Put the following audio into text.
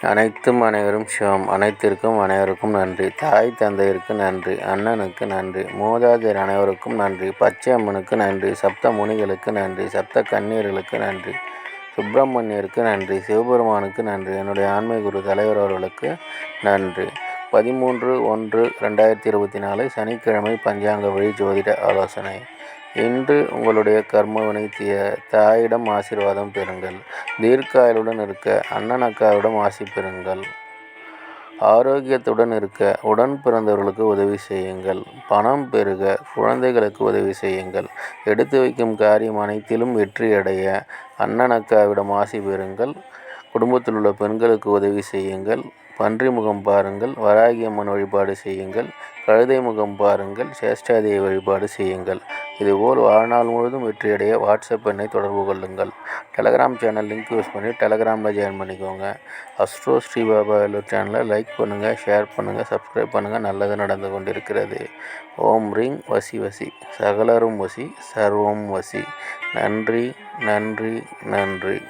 அனைத்தும் அனைவரும் சிவம். அனைத்திற்கும் அனைவருக்கும் நன்றி. தாய் தந்தையருக்கு நன்றி. அண்ணனுக்கு நன்றி. மூதாதையர் அனைவருக்கும் நன்றி. பச்சை அம்மனுக்கு நன்றி. சப்த முனிகளுக்கு நன்றி. சப்த கன்னியர்களுக்கு நன்றி. சுப்பிரமணியருக்கு நன்றி. சிவபெருமானுக்கு நன்றி. என்னுடைய ஆன்மீக குரு தலைவர் அவர்களுக்கு நன்றி. 13/1/2024 சனிக்கிழமை பஞ்சாங்க வழி ஜோதிட ஆலோசனை. இன்று உங்களுடைய கர்மவினை தீர தாயிடம் ஆசீர்வாதம் பெறுங்கள். தீர்க்காயுடன் இருக்க அண்ணன் அக்காவிடம் ஆசி பெறுங்கள். ஆரோக்கியத்துடன் இருக்க உடன் பிறந்தவர்களுக்கு உதவி செய்யுங்கள். பணம் பெருக குழந்தைகளுக்கு உதவி செய்யுங்கள். எடுத்து வைக்கும் காரியம் அனைத்திலும் வெற்றியடைய அண்ணன் அக்காவிடம் ஆசி பெறுங்கள். குடும்பத்தில் உள்ள பெண்களுக்கு உதவி செய்யுங்கள். பன்றி முகம் பாருங்கள். வராகி அம்மன் வழிபாடு செய்யுங்கள். கழுதை முகம் பாருங்கள். சேஷ்டாதியை வழிபாடு செய்யுங்கள். இதுபோல் வாழ்நாள் முழுவதும் வெற்றியடைய வாட்ஸ்அப் எண்ணை தொடர்பு கொள்ளுங்கள். டெலகிராம் சேனல் லிங்க் யூஸ் பண்ணி டெலகிராமில் ஜாயின் பண்ணிக்கோங்க. அஸ்ட்ரோ ஸ்ரீ பாபா வேலூர் சேனலை லைக் பண்ணுங்கள், ஷேர் பண்ணுங்கள், சப்ஸ்கிரைப் பண்ணுங்கள். நல்லது நடந்து கொண்டிருக்கிறது. ஓம் ரீங் வசி வசி, சகலரும் வசி, சர்வம் வசி. நன்றி, நன்றி, நன்றி.